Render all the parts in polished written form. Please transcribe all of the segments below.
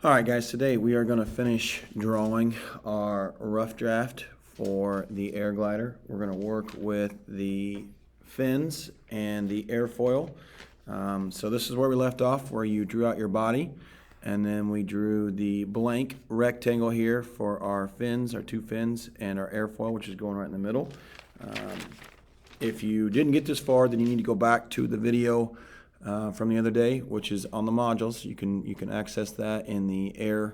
Alright guys, today we are going to finish drawing our rough draft for the air glider. We're going to work with the fins and the airfoil. So this is where we left off, where you drew out your body, and then we drew the blank rectangle here for our fins, our two fins, and our airfoil, which is going right in the middle. If you didn't get this far, then you need to go back to the video from the other day, which is on the modules. You can access that in the air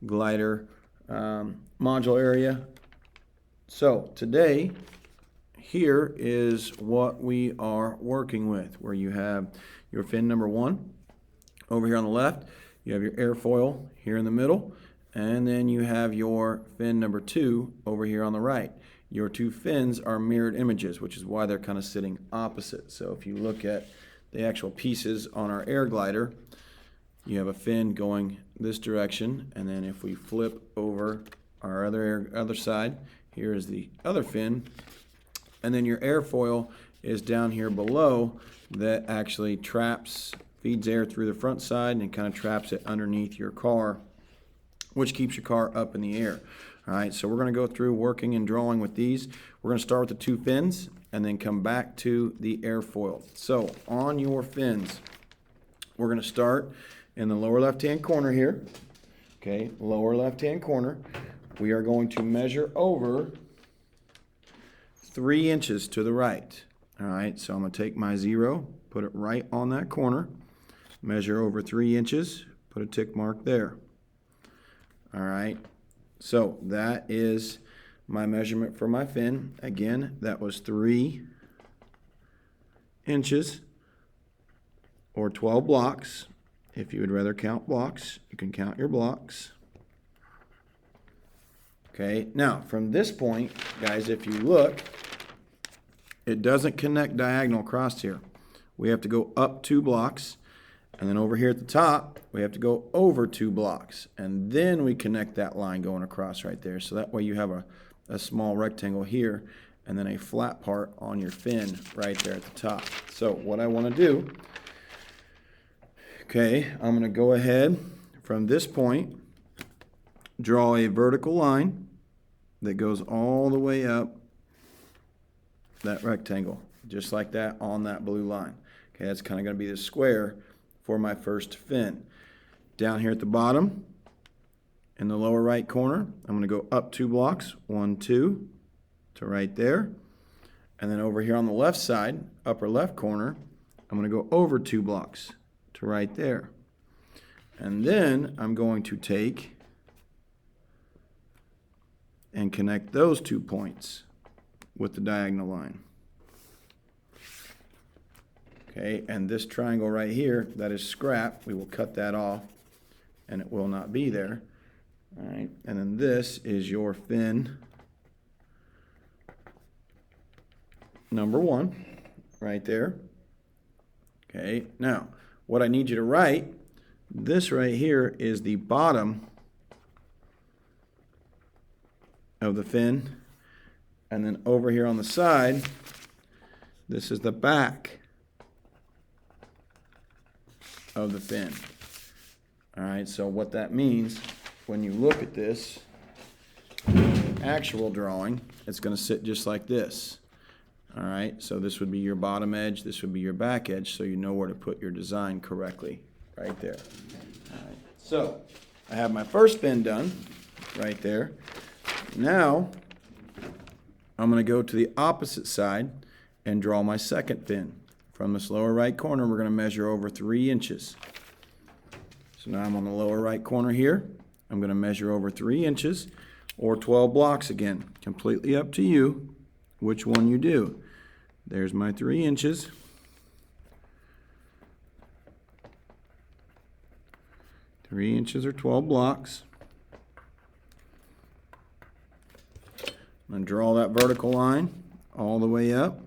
glider module area. So today, here is what we are working with, where you have your fin number 1 over here on the left, you have your airfoil here in the middle, and then you have your fin number 2 over here on the right. Your two fins are mirrored images, which is why they're kind of sitting opposite. So if you look at the actual pieces on our air glider, you have a fin going this direction, and then if we flip over our other side, here is the other fin, and then your airfoil is down here below that actually feeds air through the front side and kind of traps it underneath your car, which keeps your car up in the air. All right, so we're going to go through working and drawing with these. We're going to start with the two fins and then come back to the airfoil. So on your fins, we're going to start in the lower left-hand corner here. Okay, lower left-hand corner. We are going to measure over 3 inches to the right. All right, so I'm going to take my 0, put it right on that corner, measure over 3 inches, put a tick mark there. All right. So that is my measurement for my fin. Again, that was 3 inches or 12 blocks. If you would rather count blocks, you can count your blocks. Okay, now from this point, guys, if you look, it doesn't connect diagonal across here. We have to go up 2 blocks. And then over here at the top, we have to go over 2 blocks. And then we connect that line going across right there. So that way you have a small rectangle here and then a flat part on your fin right there at the top. So what I want to do, okay, I'm going to go ahead from this point, draw a vertical line that goes all the way up that rectangle, just like that on that blue line. Okay, that's kind of going to be the square for my first fin. Down here at the bottom, in the lower right corner, I'm going to go up 2 blocks, 1, 2, to right there. And then over here on the left side, upper left corner, I'm going to go over 2 blocks to right there. And then I'm going to take and connect those 2 points with the diagonal line. Okay, and this triangle right here, that is scrap. We will cut that off, and it will not be there. All right, and then this is your fin number 1, right there. Okay, now, what I need you to write, this right here is the bottom of the fin, and then over here on the side, this is the back of the fin. All right, so what that means, when you look at this actual drawing, it's going to sit just like this. All right, so this would be your bottom edge, this would be your back edge, so you know where to put your design correctly right there. All right, so I have my first fin done right there. Now I'm going to go to the opposite side and draw my second fin. From this lower right corner, we're going to measure over 3 inches. So now I'm on the lower right corner here. I'm going to measure over 3 inches or 12 blocks again. Completely up to you which one you do. There's my 3 inches. Three inches or 12 blocks. I'm going to draw that vertical line all the way up.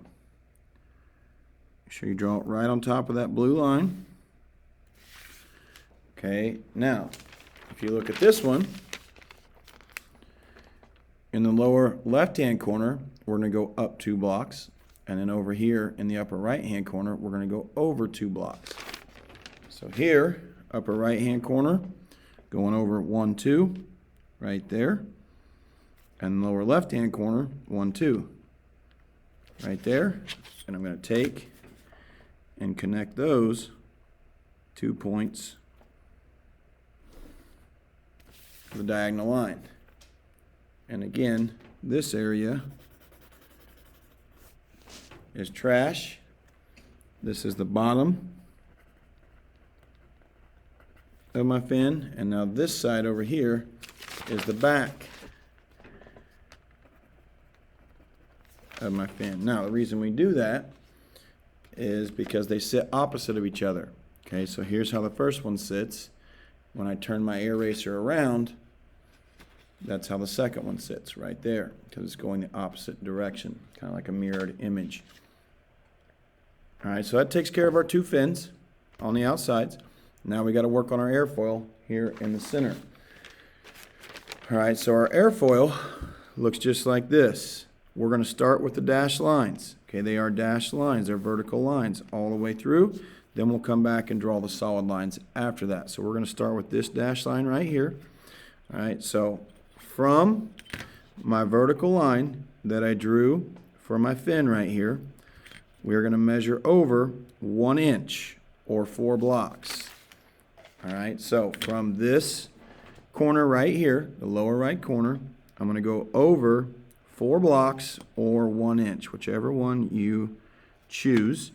Make sure you draw it right on top of that blue line. Okay, now, if you look at this one, in the lower left-hand corner, we're going to go up 2 blocks. And then over here in the upper right-hand corner, we're going to go over 2 blocks. So here, upper right-hand corner, going over 1, 2, right there. And lower left-hand corner, 1, 2, right there. And I'm going to take and connect those 2 points to the diagonal line. And again, this area is trash. This is the bottom of my fin, and now this side over here is the back of my fin. Now, the reason we do that is because they sit opposite of each other. Okay, so here's how the first one sits. When I turn my air racer around, that's how the second one sits, right there, because it's going the opposite direction, kind of like a mirrored image. All right, so that takes care of our 2 fins on the outsides. Now we got to work on our airfoil here in the center. All right, so our airfoil looks just like this. We're going to start with the dashed lines. Okay, they are dashed lines. They're vertical lines all the way through. Then we'll come back and draw the solid lines after that. So we're going to start with this dashed line right here. All right, so from my vertical line that I drew for my fin right here, we're going to measure over 1 inch or 4 blocks. All right, so from this corner right here, the lower right corner, I'm going to go over 4 blocks or 1 inch, whichever one you choose.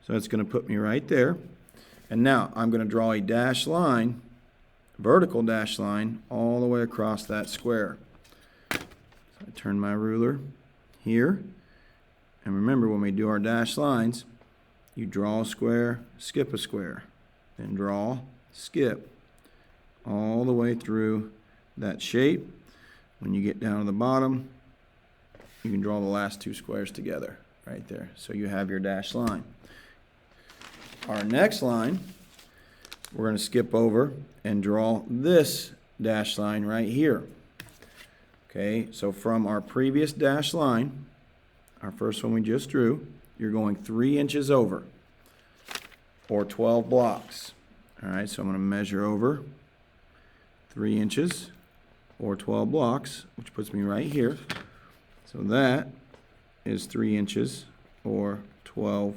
So that's going to put me right there. And now I'm going to draw a dashed line, vertical dashed line, all the way across that square. So I turn my ruler here. And remember, when we do our dashed lines, you draw a square, skip a square, then draw, skip, all the way through that shape. When you get down to the bottom, you can draw the last 2 squares together right there. So you have your dashed line. Our next line, we're going to skip over and draw this dashed line right here. Okay, so from our previous dashed line, our first one we just drew, you're going 3 inches over, or 12 blocks. All right, so I'm going to measure over 3 inches, or 12 blocks, which puts me right here. So that is 3 inches, or 12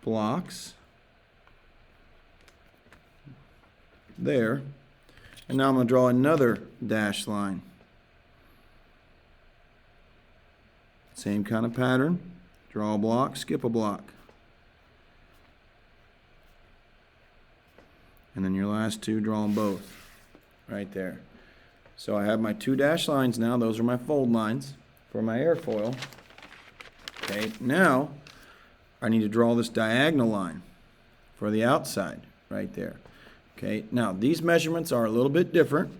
blocks. There. And now I'm going to draw another dashed line. Same kind of pattern. Draw a block, skip a block. And then your last 2, draw them both. Right there. So I have my 2 dashed lines now. Those are my fold lines for my airfoil. Okay, now I need to draw this diagonal line for the outside right there. Okay, now these measurements are a little bit different.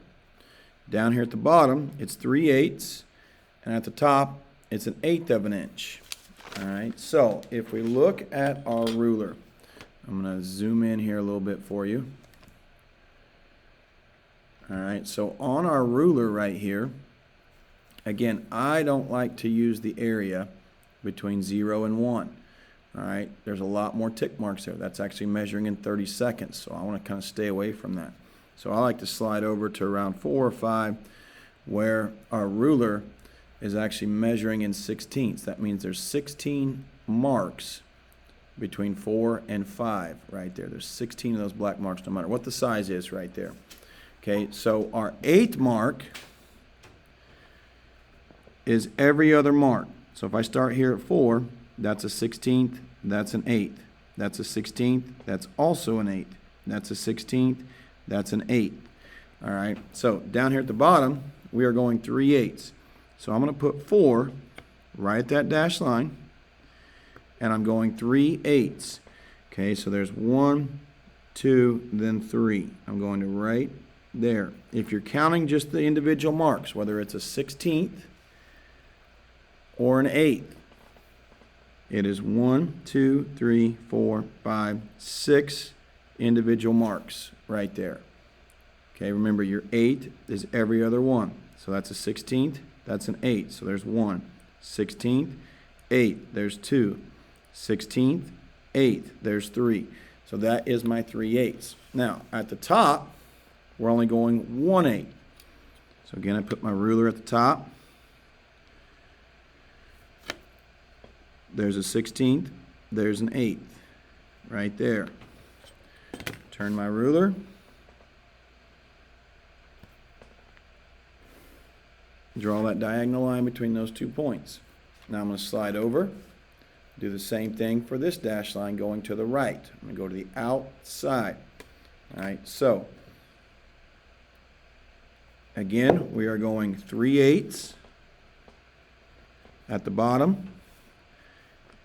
Down here at the bottom, it's 3/8, and at the top, it's 1/8 of an inch. All right, so if we look at our ruler, I'm going to zoom in here a little bit for you. All right, so on our ruler right here, again, I don't like to use the area between 0 and 1. All right, there's a lot more tick marks there. That's actually measuring in 30 seconds, so I want to kind of stay away from that. So I like to slide over to around 4 or 5, where our ruler is actually measuring in 16ths. That means there's 16 marks between 4 and 5 right there. There's 16 of those black marks, no matter what the size is right there. Okay, so our 8th mark is every other mark. So if I start here at 4, that's a 16th, that's an 8th. That's a 16th, that's also an 8th. That's a 16th, that's an 8th. All right, so down here at the bottom, we are going 3/8. So I'm going to put 4 right at that dashed line, and I'm going 3/8. Okay, so there's 1, 2, then 3. I'm going to right there. If you're counting just the individual marks, whether it's a 16th or an 8th, it is 1, 2, 3, 4, 5, 6 individual marks right there. Okay, remember your 8 is every other one. So that's a 16th, that's an 8. So there's 1. 16th, 8, there's 2. 16th, 8, there's 3. So that is my 3/8. Now, at the top, we're only going 1/8. So again, I put my ruler at the top. There's a 16th, there's an 1/8 right there. Turn my ruler. Draw that diagonal line between those 2 points. Now I'm going to slide over. Do the same thing for this dash line going to the right. I'm going to go to the outside. All right, so again, we are going 3/8 at the bottom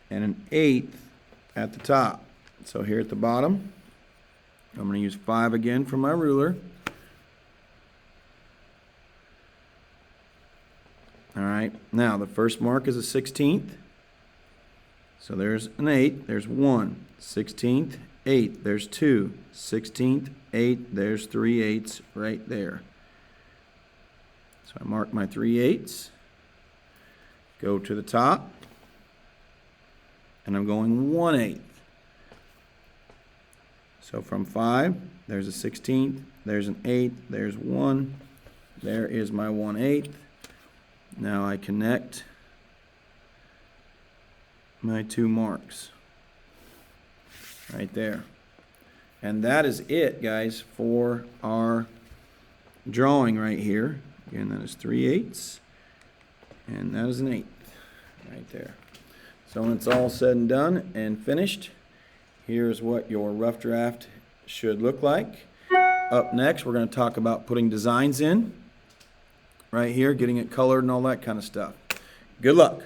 and an 1/8 at the top. So here at the bottom, I'm going to use 5 again for my ruler. All right, now the first mark is a 16th. So there's an 8, there's 1, 16th, 8, there's 2, 16th, 8, there's 3/8 right there. So I mark my 3/8, go to the top, and I'm going 1/8. So from 5, there's a 16th, there's an 8, there's 1, there is my 1/8. Now I connect my 2 marks right there. And that is it, guys, for our drawing right here. Again, that is 3/8, and that is an 1/8 right there. So when it's all said and done and finished, here's what your rough draft should look like. Up next, we're going to talk about putting designs in right here, getting it colored and all that kind of stuff. Good luck.